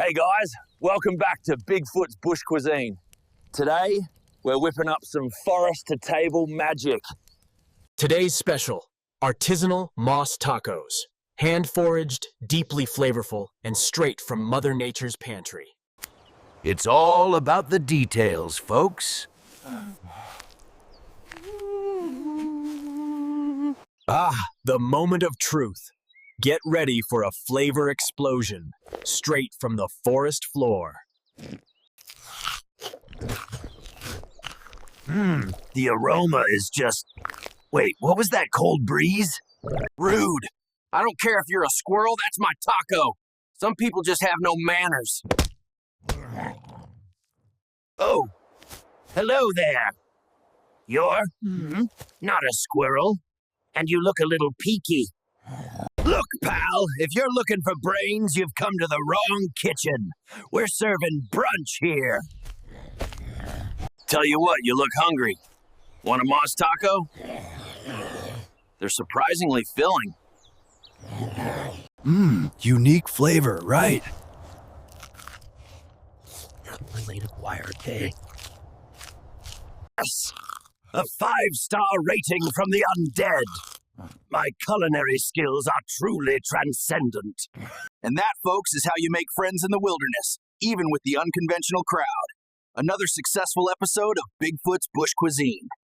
Hey guys, welcome back to Bigfoot's Bush Cuisine. Today, we're whipping up some forest-to-table magic. Today's special, artisanal moss tacos. Hand-foraged, deeply flavorful, and straight from Mother Nature's pantry. It's all about the details, folks. The moment of truth. Get ready for a flavor explosion, straight from the forest floor. The aroma is just... Wait, what was that cold breeze? Rude. I don't care if you're a squirrel, that's my taco. Some people just have no manners. Oh, hello there. You're not a squirrel, and you look a little peaky. Look, pal, if you're looking for brains, you've come to the wrong kitchen. We're serving brunch here. Tell you what, you look hungry. Want a moss taco? They're surprisingly filling. Unique flavor, right? Related wire K. Yes, a 5-star rating from the Undead. My culinary skills are truly transcendent. And that, folks, is how you make friends in the wilderness, even with the unconventional crowd. Another successful episode of Bigfoot's Bush Cuisine.